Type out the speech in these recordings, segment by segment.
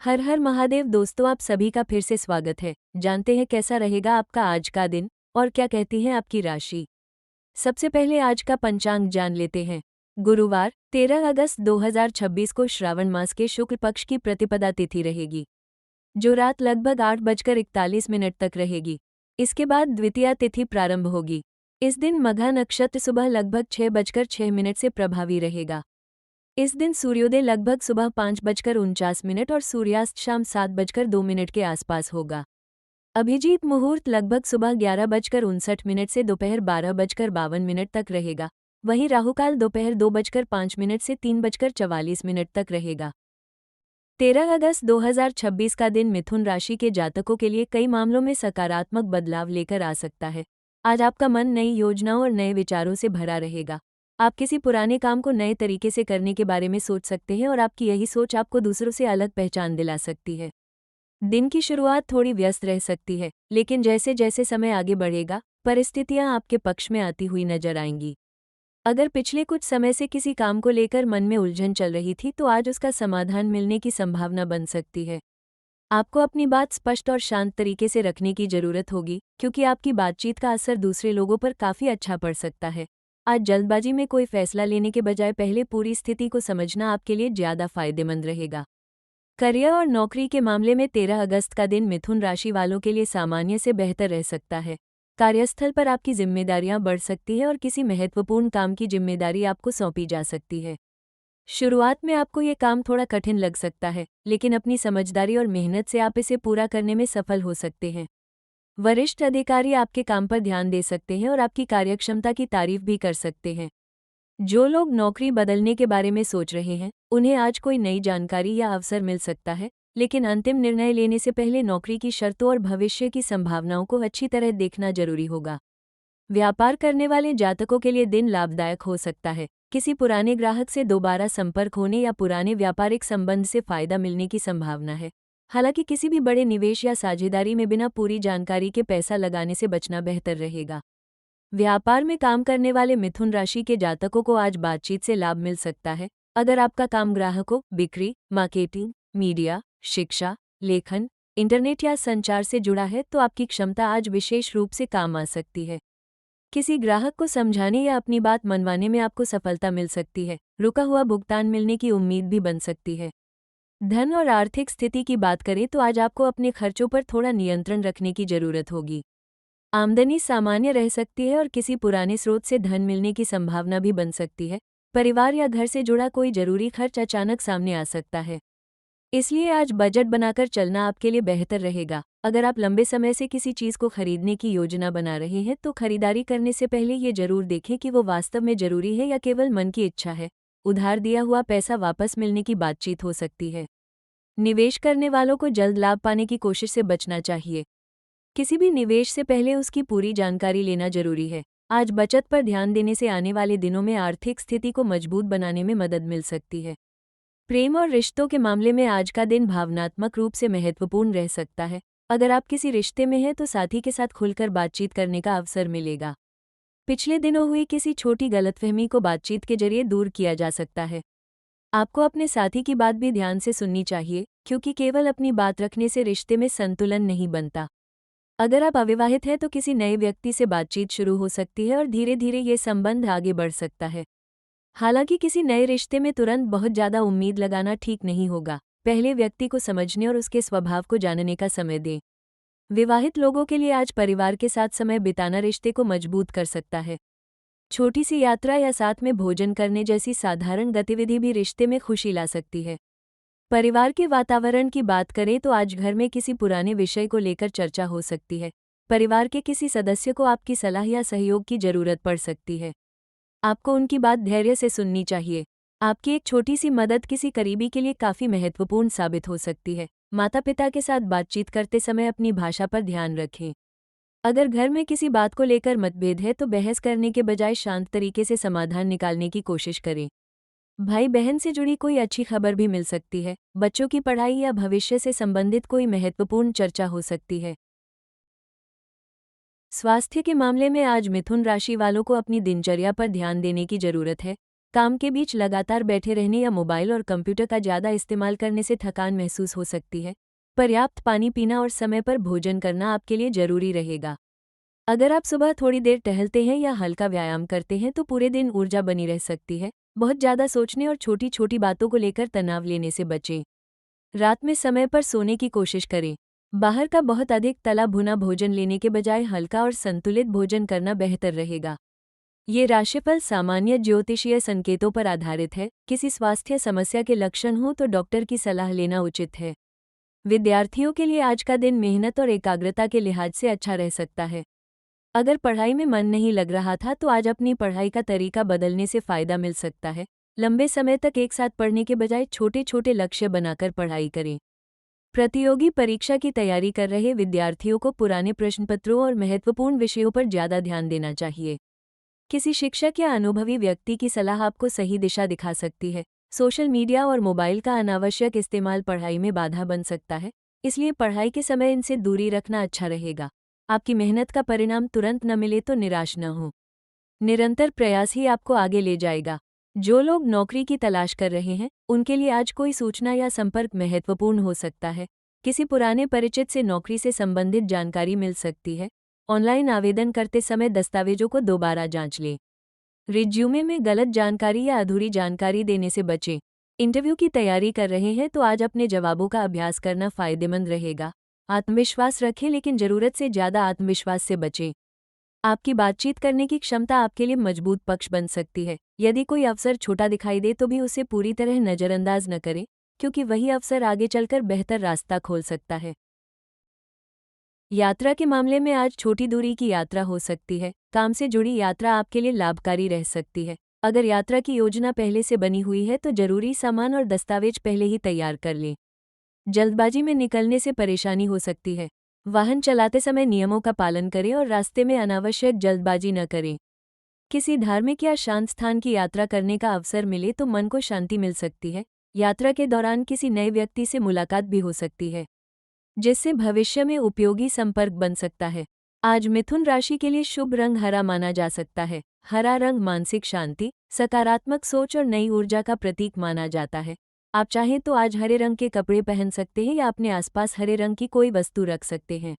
हर हर महादेव दोस्तों, आप सभी का फिर से स्वागत है। जानते हैं कैसा रहेगा आपका आज का दिन और क्या कहती है आपकी राशि। सबसे पहले आज का पंचांग जान लेते हैं। गुरुवार 13 अगस्त 2026 को श्रावण मास के शुक्ल पक्ष की प्रतिपदा तिथि रहेगी, जो रात लगभग 8:41 तक रहेगी। इसके बाद द्वितीया तिथि प्रारंभ होगी। इस दिन मघा नक्षत्र सुबह लगभग 6:06 से प्रभावी रहेगा। इस दिन सूर्योदय लगभग सुबह 5:49 और सूर्यास्त शाम 7:02 के आसपास होगा। अभिजीत मुहूर्त लगभग सुबह 11:59 से दोपहर 12:52 तक रहेगा। वहीं राहुकाल दोपहर 2:05 से 3:44 तक रहेगा। 13 अगस्त 2026 का दिन मिथुन राशि के जातकों के लिए कई मामलों में सकारात्मक बदलाव लेकर आ सकता है। आज आपका मन नई योजनाओं और नए विचारों से भरा रहेगा। आप किसी पुराने काम को नए तरीके से करने के बारे में सोच सकते हैं और आपकी यही सोच आपको दूसरों से अलग पहचान दिला सकती है। दिन की शुरुआत थोड़ी व्यस्त रह सकती है, लेकिन जैसे जैसे समय आगे बढ़ेगा, परिस्थितियां आपके पक्ष में आती हुई नजर आएंगी। अगर पिछले कुछ समय से किसी काम को लेकर मन में उलझन चल रही थी, तो आज उसका समाधान मिलने की संभावना बन सकती है। आपको अपनी बात स्पष्ट और शांत तरीके से रखने की जरूरत होगी, क्योंकि आपकी बातचीत का असर दूसरे लोगों पर काफी अच्छा पड़ सकता है। आज जल्दबाजी में कोई फैसला लेने के बजाय पहले पूरी स्थिति को समझना आपके लिए ज्यादा फायदेमंद रहेगा। करियर और नौकरी के मामले में 13 अगस्त का दिन मिथुन राशि वालों के लिए सामान्य से बेहतर रह सकता है। कार्यस्थल पर आपकी जिम्मेदारियां बढ़ सकती है और किसी महत्वपूर्ण काम की जिम्मेदारी आपको सौंपी जा सकती है। शुरुआत में आपको ये काम थोड़ा कठिन लग सकता है, लेकिन अपनी समझदारी और मेहनत से आप इसे पूरा करने में सफल हो सकते हैं। वरिष्ठ अधिकारी आपके काम पर ध्यान दे सकते हैं और आपकी कार्यक्षमता की तारीफ भी कर सकते हैं। जो लोग नौकरी बदलने के बारे में सोच रहे हैं, उन्हें आज कोई नई जानकारी या अवसर मिल सकता है, लेकिन अंतिम निर्णय लेने से पहले नौकरी की शर्तों और भविष्य की संभावनाओं को अच्छी तरह देखना जरूरी होगा। व्यापार करने वाले जातकों के लिए दिन लाभदायक हो सकता है। किसी पुराने ग्राहक से दोबारा संपर्क होने या पुराने व्यापारिक संबंध से फायदा मिलने की संभावना है। हालांकि किसी भी बड़े निवेश या साझेदारी में बिना पूरी जानकारी के पैसा लगाने से बचना बेहतर रहेगा। व्यापार में काम करने वाले मिथुन राशि के जातकों को आज बातचीत से लाभ मिल सकता है। अगर आपका काम ग्राहकों, बिक्री, मार्केटिंग, मीडिया, शिक्षा, लेखन, इंटरनेट या संचार से जुड़ा है, तो आपकी क्षमता आज विशेष रूप से काम आ सकती है। किसी ग्राहक को समझाने या अपनी बात मनवाने में आपको सफलता मिल सकती है। रुका हुआ भुगतान मिलने की उम्मीद भी बन सकती है। धन और आर्थिक स्थिति की बात करें तो आज आपको अपने खर्चों पर थोड़ा नियंत्रण रखने की जरूरत होगी। आमदनी सामान्य रह सकती है और किसी पुराने स्रोत से धन मिलने की संभावना भी बन सकती है। परिवार या घर से जुड़ा कोई जरूरी खर्च अचानक सामने आ सकता है, इसलिए आज बजट बनाकर चलना आपके लिए बेहतर रहेगा। अगर आप लंबे समय से किसी चीज को खरीदने की योजना बना रहे हैं, तो खरीदारी करने से पहले ये जरूर देखें कि वो वास्तव में जरूरी है या केवल मन की इच्छा है। उधार दिया हुआ पैसा वापस मिलने की बातचीत हो सकती है। निवेश करने वालों को जल्द लाभ पाने की कोशिश से बचना चाहिए। किसी भी निवेश से पहले उसकी पूरी जानकारी लेना जरूरी है। आज बचत पर ध्यान देने से आने वाले दिनों में आर्थिक स्थिति को मजबूत बनाने में मदद मिल सकती है। प्रेम और रिश्तों के मामले में आज का दिन भावनात्मक रूप से महत्वपूर्ण रह सकता है। अगर आप किसी रिश्ते में हैं, तो साथी के साथ खुलकर बातचीत करने का अवसर मिलेगा। पिछले दिनों हुई किसी छोटी गलतफहमी को बातचीत के जरिए दूर किया जा सकता है। आपको अपने साथी की बात भी ध्यान से सुननी चाहिए, क्योंकि केवल अपनी बात रखने से रिश्ते में संतुलन नहीं बनता। अगर आप अविवाहित हैं, तो किसी नए व्यक्ति से बातचीत शुरू हो सकती है और धीरे धीरे ये संबंध आगे बढ़ सकता है। हालांकि किसी नए रिश्ते में तुरंत बहुत ज्यादा उम्मीद लगाना ठीक नहीं होगा। पहले व्यक्ति को समझने और उसके स्वभाव को जानने का समय दें। विवाहित लोगों के लिए आज परिवार के साथ समय बिताना रिश्ते को मजबूत कर सकता है। छोटी सी यात्रा या साथ में भोजन करने जैसी साधारण गतिविधि भी रिश्ते में खुशी ला सकती है। परिवार के वातावरण की बात करें तो आज घर में किसी पुराने विषय को लेकर चर्चा हो सकती है। परिवार के किसी सदस्य को आपकी सलाह या सहयोग की जरूरत पड़ सकती है। आपको उनकी बात धैर्य से सुननी चाहिए। आपकी एक छोटी सी मदद किसी करीबी के लिए काफी महत्वपूर्ण साबित हो सकती है। माता पिता के साथ बातचीत करते समय अपनी भाषा पर ध्यान रखें। अगर घर में किसी बात को लेकर मतभेद है, तो बहस करने के बजाय शांत तरीके से समाधान निकालने की कोशिश करें। भाई बहन से जुड़ी कोई अच्छी खबर भी मिल सकती है। बच्चों की पढ़ाई या भविष्य से संबंधित कोई महत्वपूर्ण चर्चा हो सकती है। स्वास्थ्य के मामले में आज मिथुन राशि वालों को अपनी दिनचर्या पर ध्यान देने की जरूरत है। काम के बीच लगातार बैठे रहने या मोबाइल और कंप्यूटर का ज़्यादा इस्तेमाल करने से थकान महसूस हो सकती है। पर्याप्त पानी पीना और समय पर भोजन करना आपके लिए जरूरी रहेगा। अगर आप सुबह थोड़ी देर टहलते हैं या हल्का व्यायाम करते हैं तो पूरे दिन ऊर्जा बनी रह सकती है। बहुत ज़्यादा सोचने और छोटी छोटी बातों को लेकर तनाव लेने से बचें। रात में समय पर सोने की कोशिश करें। बाहर का बहुत अधिक तला भुना भोजन लेने के बजाय हल्का और संतुलित भोजन करना बेहतर रहेगा। ये राशिफल सामान्य ज्योतिषीय संकेतों पर आधारित है। किसी स्वास्थ्य समस्या के लक्षण हो तो डॉक्टर की सलाह लेना उचित है। विद्यार्थियों के लिए आज का दिन मेहनत और एकाग्रता के लिहाज से अच्छा रह सकता है। अगर पढ़ाई में मन नहीं लग रहा था तो आज अपनी पढ़ाई का तरीका बदलने से फायदा मिल सकता है। लंबे समय तक एक साथ पढ़ने के बजाय छोटे छोटे लक्ष्य बनाकर पढ़ाई करें। प्रतियोगी परीक्षा की तैयारी कर रहे विद्यार्थियों को पुराने प्रश्नपत्रों और महत्वपूर्ण विषयों पर ज़्यादा ध्यान देना चाहिए। किसी शिक्षक या अनुभवी व्यक्ति की सलाह आपको सही दिशा दिखा सकती है। सोशल मीडिया और मोबाइल का अनावश्यक इस्तेमाल पढ़ाई में बाधा बन सकता है, इसलिए पढ़ाई के समय इनसे दूरी रखना अच्छा रहेगा। आपकी मेहनत का परिणाम तुरंत न मिले तो निराश न हो। निरंतर प्रयास ही आपको आगे ले जाएगा। जो लोग नौकरी की तलाश कर रहे हैं, उनके लिए आज कोई सूचना या संपर्क महत्वपूर्ण हो सकता है। किसी पुराने परिचित से नौकरी से संबंधित जानकारी मिल सकती है। ऑनलाइन आवेदन करते समय दस्तावेजों को दोबारा जांच लें। रिज्यूमे में गलत जानकारी या अधूरी जानकारी देने से बचें। इंटरव्यू की तैयारी कर रहे हैं तो आज अपने जवाबों का अभ्यास करना फायदेमंद रहेगा। आत्मविश्वास रखें लेकिन ज़रूरत से ज़्यादा आत्मविश्वास से बचें। आपकी बातचीत करने की क्षमता आपके लिए मजबूत पक्ष बन सकती है। यदि कोई अवसर छोटा दिखाई दे तो भी उसे पूरी तरह नज़रअंदाज न करें, क्योंकि वही अवसर आगे चलकर बेहतर रास्ता खोल सकता है। यात्रा के मामले में आज छोटी दूरी की यात्रा हो सकती है। काम से जुड़ी यात्रा आपके लिए लाभकारी रह सकती है। अगर यात्रा की योजना पहले से बनी हुई है तो जरूरी सामान और दस्तावेज पहले ही तैयार कर लें। जल्दबाजी में निकलने से परेशानी हो सकती है। वाहन चलाते समय नियमों का पालन करें और रास्ते में अनावश्यक जल्दबाजी न करें। किसी धार्मिक या शांत स्थान की यात्रा करने का अवसर मिले तो मन को शांति मिल सकती है। यात्रा के दौरान किसी नए व्यक्ति से मुलाकात भी हो सकती है, जिससे भविष्य में उपयोगी संपर्क बन सकता है। आज मिथुन राशि के लिए शुभ रंग हरा माना जा सकता है। हरा रंग मानसिक शांति, सकारात्मक सोच और नई ऊर्जा का प्रतीक माना जाता है। आप चाहें तो आज हरे रंग के कपड़े पहन सकते हैं या अपने आसपास हरे रंग की कोई वस्तु रख सकते हैं।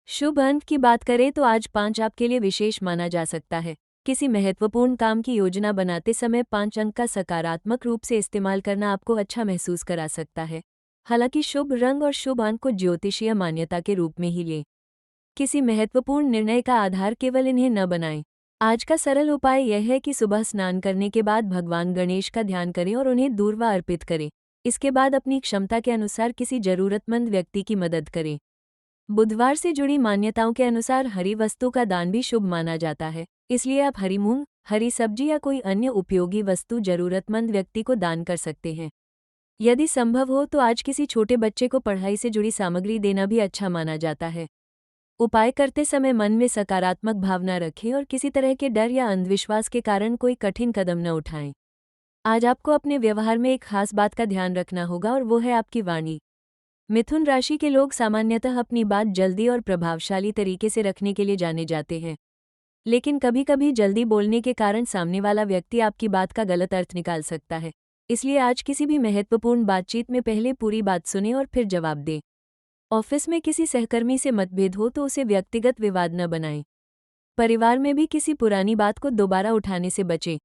शुभ अंक की बात करें तो आज 5 आपके लिए विशेष माना जा सकता है। किसी महत्वपूर्ण काम की योजना बनाते समय 5 अंक का सकारात्मक रूप से इस्तेमाल करना आपको अच्छा महसूस करा सकता है। हालांकि शुभ रंग और शुभ अंक को ज्योतिषीय मान्यता के रूप में ही लें। किसी महत्वपूर्ण निर्णय का आधार केवल इन्हें न बनाएं। आज का सरल उपाय यह है कि सुबह स्नान करने के बाद भगवान गणेश का ध्यान करें और उन्हें दूर्वा अर्पित करें। इसके बाद अपनी क्षमता के अनुसार किसी जरूरतमंद व्यक्ति की मदद करें। बुधवार से जुड़ी मान्यताओं के अनुसार हरी वस्तु का दान भी शुभ माना जाता है, इसलिए आप हरी मूंग, हरी सब्जी या कोई अन्य उपयोगी वस्तु जरूरतमंद व्यक्ति को दान कर सकते हैं। यदि संभव हो तो आज किसी छोटे बच्चे को पढ़ाई से जुड़ी सामग्री देना भी अच्छा माना जाता है। उपाय करते समय मन में सकारात्मक भावना रखें और किसी तरह के डर या अंधविश्वास के कारण कोई कठिन कदम न उठाएं। आज आपको अपने व्यवहार में एक खास बात का ध्यान रखना होगा और वो है आपकी वाणी। मिथुन राशि के लोग सामान्यतः अपनी बात जल्दी और प्रभावशाली तरीके से रखने के लिए जाने जाते हैं, लेकिन कभी कभी जल्दी बोलने के कारण सामने वाला व्यक्ति आपकी बात का गलत अर्थ निकाल सकता है। इसलिए आज किसी भी महत्वपूर्ण बातचीत में पहले पूरी बात सुनें और फिर जवाब दें। ऑफिस में किसी सहकर्मी से मतभेद हो तो उसे व्यक्तिगत विवाद न बनाएं। परिवार में भी किसी पुरानी बात को दोबारा उठाने से बचें।